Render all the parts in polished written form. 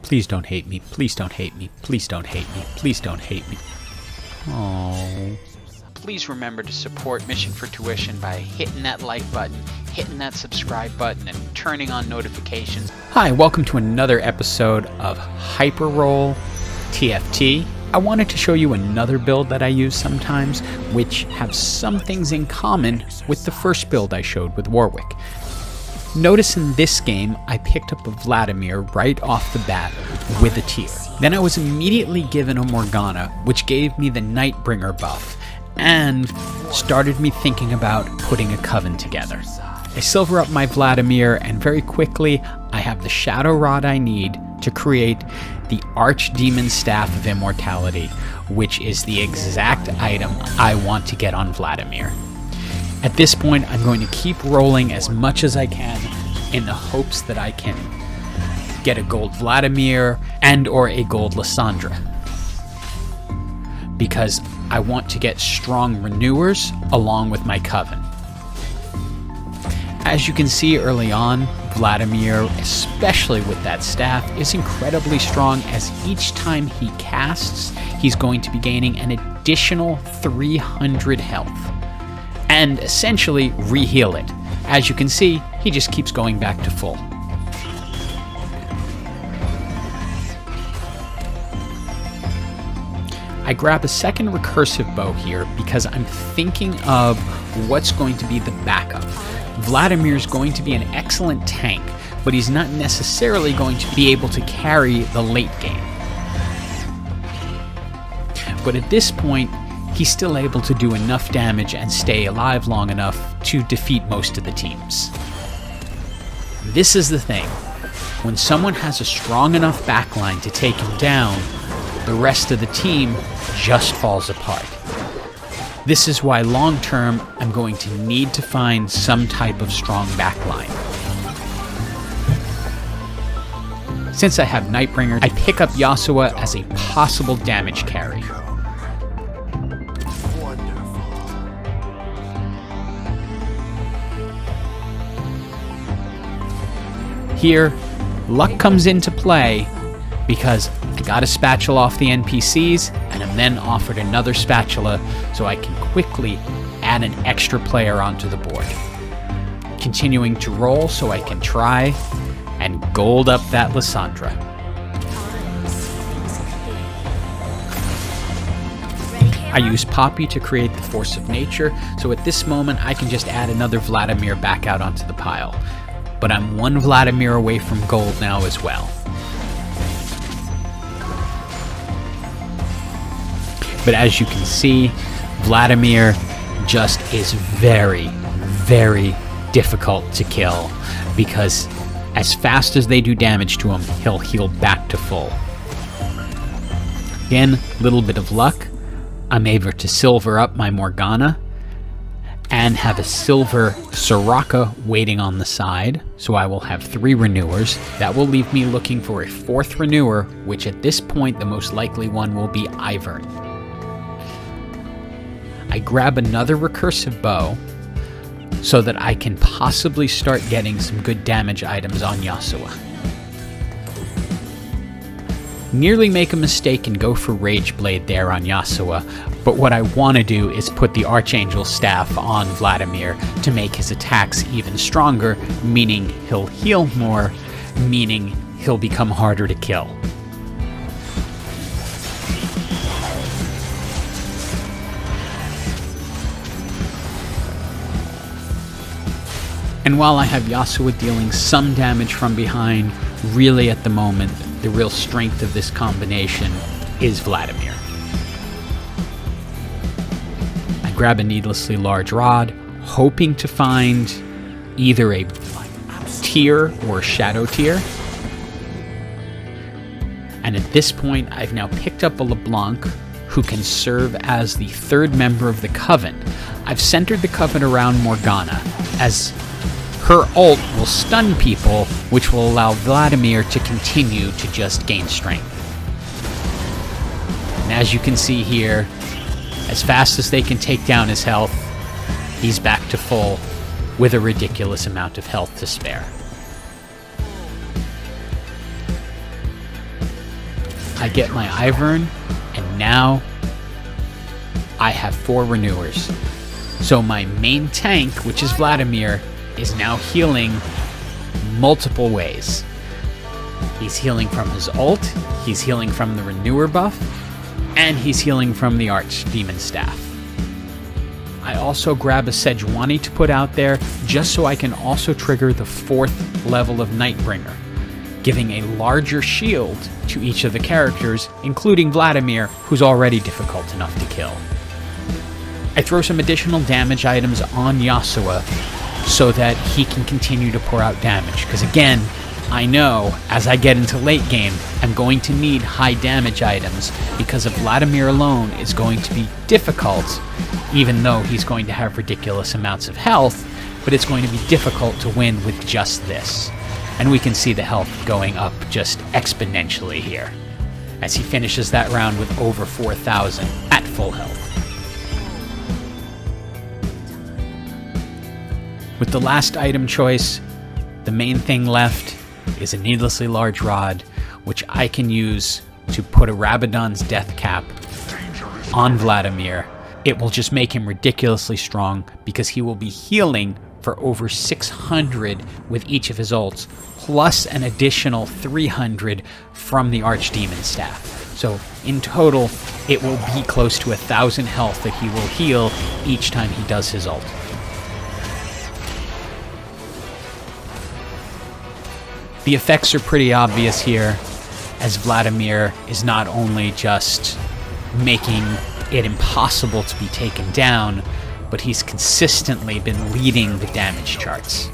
Please don't hate me. Please don't hate me. Please don't hate me. Please don't hate me. Oh. Please remember to support Mission for Tuition by hitting that like button, hitting that subscribe button, and turning on notifications. Hi, welcome to another episode of Hyper Roll TFT. I wanted to show you another build that I use sometimes, which have some things in common with the first build I showed with Warwick. Notice in this game, I picked up a Vladimir right off the bat with a tier. Then I was immediately given a Morgana, which gave me the Nightbringer buff, and started me thinking about putting a Coven together. I silver up my Vladimir, and very quickly, I have the Shadow Rod I need to create the Archdemon Staff of Immortality, which is the exact item I want to get on Vladimir. At this point, I'm going to keep rolling as much as I can in the hopes that I can get a gold Vladimir and or a gold Lysandra, because I want to get strong renewers along with my Coven. As you can see early on, Vladimir, especially with that staff, is incredibly strong, as each time he casts, he's going to be gaining an additional 300 health. And essentially re-heal it. As you can see, he just keeps going back to full. I grab a second recursive bow here because I'm thinking of what's going to be the backup. Vladimir's going to be an excellent tank, but he's not necessarily going to be able to carry the late game. But at this point, he's still able to do enough damage and stay alive long enough to defeat most of the teams. This is the thing. When someone has a strong enough backline to take him down, the rest of the team just falls apart. This is why long term, I'm going to need to find some type of strong backline. Since I have Nightbringer, I pick up Yasuo as a possible damage carry. Here, luck comes into play because I got a spatula off the NPCs, and I'm then offered another spatula so I can quickly add an extra player onto the board. Continuing to roll so I can try and gold up that Lysandra. I use Poppy to create the Force of Nature, so at this moment I can just add another Vladimir back out onto the pile. But I'm one Vladimir away from gold now as well. But as you can see, Vladimir just is very, very difficult to kill, because as fast as they do damage to him, he'll heal back to full. Again, little bit of luck. I'm able to silver up my Morgana and have a silver Soraka waiting on the side, so I will have 3 renewers. That will leave me looking for a 4th renewer, which at this point the most likely one will be Ivern. I grab another recursive bow so that I can possibly start getting some good damage items on Yasuo. Nearly make a mistake and go for Rage Blade there on Yasuo, but what I want to do is put the Archangel Staff on Vladimir to make his attacks even stronger, meaning he'll heal more, meaning he'll become harder to kill. And while I have Yasuo dealing some damage from behind, really at the moment, the real strength of this combination is Vladimir. I grab a needlessly large rod, hoping to find either a tier or a shadow tier. And at this point, I've now picked up a LeBlanc who can serve as the 3rd member of the Coven. I've centered the Coven around Morgana, as her ult will stun people, which will allow Vladimir to continue to just gain strength. And as you can see here, as fast as they can take down his health, he's back to full with a ridiculous amount of health to spare. I get my Ivern, and now I have 4 renewers. So my main tank, which is Vladimir, is now healing multiple ways. He's healing from his ult, he's healing from the renewer buff, and he's healing from the Archdemon Staff. I also grab a Sejuani to put out there, just so I can also trigger the 4th level of Nightbringer, giving a larger shield to each of the characters, including Vladimir, who's already difficult enough to kill. I throw some additional damage items on Yasuo so that he can continue to pour out damage, because again, I know as I get into late game, I'm going to need high damage items, because if Vladimir alone is going to be difficult, even though he's going to have ridiculous amounts of health, but it's going to be difficult to win with just this. And we can see the health going up just exponentially here, as he finishes that round with over 4,000 at full health. With the last item choice, the main thing left is a needlessly large rod, which I can use to put a Rabadon's death cap on Vladimir. It will just make him ridiculously strong, because he will be healing for over 600 with each of his ults, plus an additional 300 from the Archdemon Staff. So in total, it will be close to 1,000 health that he will heal each time he does his ult. The effects are pretty obvious here, as Vladimir is not only just making it impossible to be taken down, but he's consistently been leading the damage charts.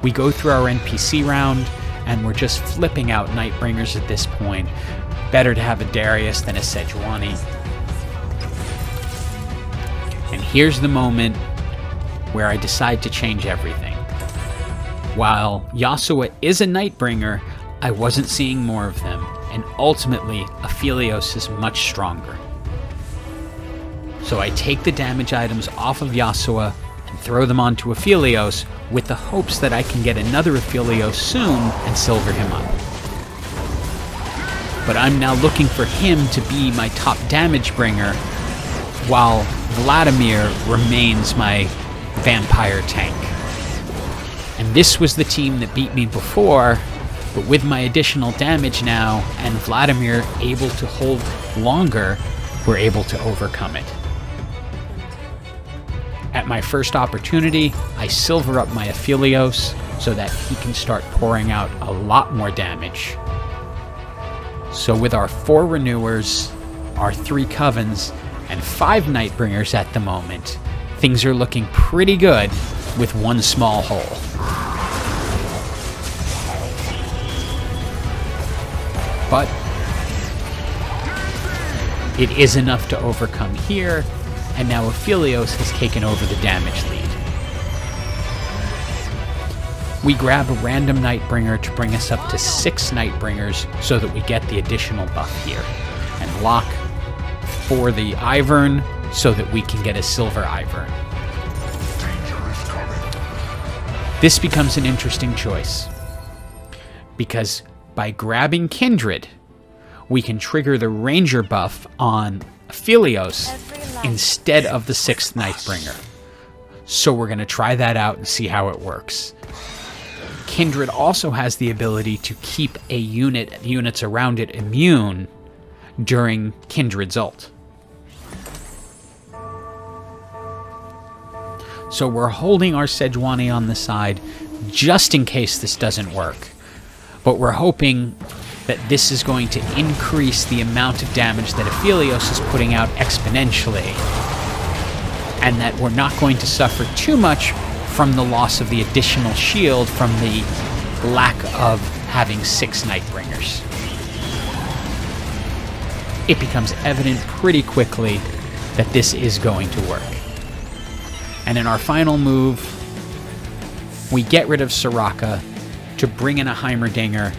We go through our NPC round, and we're just flipping out Nightbringers at this point. Better to have a Darius than a Sejuani. And here's the moment where I decide to change everything. While Yasuo is a Nightbringer, I wasn't seeing more of them, and ultimately, Aphelios is much stronger. So I take the damage items off of Yasuo and throw them onto Aphelios, with the hopes that I can get another Aphelios soon and silver him up. But I'm now looking for him to be my top damage bringer, while Vladimir remains my vampire tank. And this was the team that beat me before, but with my additional damage now, and Vladimir able to hold longer, we're able to overcome it. At my first opportunity, I silver up my Aphelios so that he can start pouring out a lot more damage. So with our 4 renewers, our 3 covens, and 5 Nightbringers at the moment, things are looking pretty good with one small hole. But it is enough to overcome here, and now Aphelios has taken over the damage lead. We grab a random Nightbringer to bring us up to 6 Nightbringers so that we get the additional buff here, and lock for the Ivern so that we can get a silver Ivern. This becomes an interesting choice, because by grabbing Kindred, we can trigger the Ranger buff on Aphelios instead of the 6th Nightbringer. So we're going to try that out and see how it works. Kindred also has the ability to keep units around it immune during Kindred's ult. So we're holding our Sejuani on the side just in case this doesn't work. But we're hoping that this is going to increase the amount of damage that Aphelios is putting out exponentially, and that we're not going to suffer too much from the loss of the additional shield from the lack of having 6 Nightbringers. It becomes evident pretty quickly that this is going to work. And in our final move, we get rid of Soraka to bring in a Heimerdinger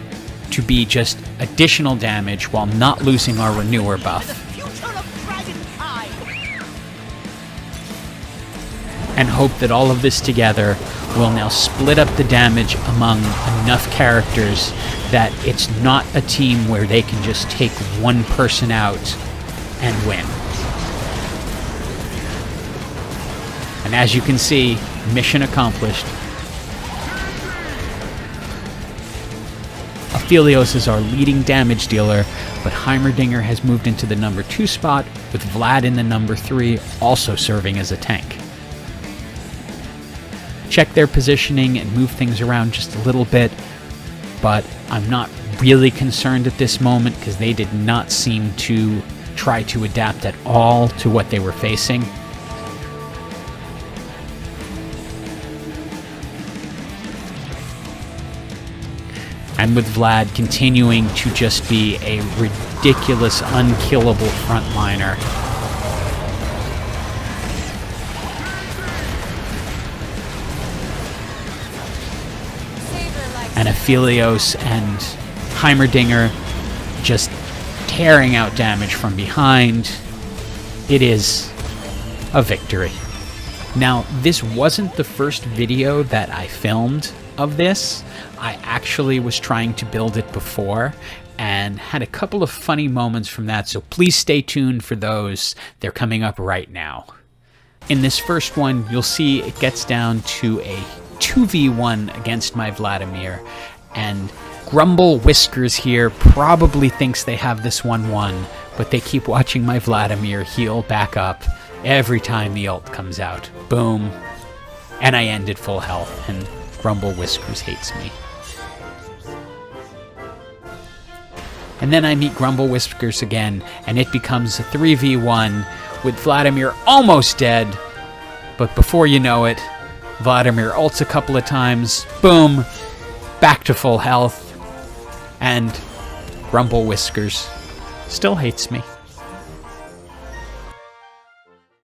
to be just additional damage while not losing our renewer buff. And hope that all of this together will now split up the damage among enough characters that it's not a team where they can just take one person out and win. And as you can see, mission accomplished. Aphelios is our leading damage dealer, but Heimerdinger has moved into the number 2 spot, with Vlad in the number 3, also serving as a tank. Check their positioning and move things around just a little bit, but I'm not really concerned at this moment because they did not seem to try to adapt at all to what they were facing. And with Vlad continuing to just be a ridiculous, unkillable frontliner. And Aphelios and Heimerdinger just tearing out damage from behind. It is a victory. Now, this wasn't the first video that I filmed of this. I actually was trying to build it before and had a couple of funny moments from that, so please stay tuned for those. They're coming up right now. In this first one, you'll see it gets down to a 2v1 against my Vladimir, and Grumble Whiskers here probably thinks they have this one won, but they keep watching my Vladimir heal back up every time the ult comes out. Boom. And I end at full health, and Grumble Whiskers hates me. And then I meet Grumble Whiskers again, and it becomes a 3v1 with Vladimir almost dead. But before you know it, Vladimir ults a couple of times, boom, back to full health, and Grumble Whiskers still hates me.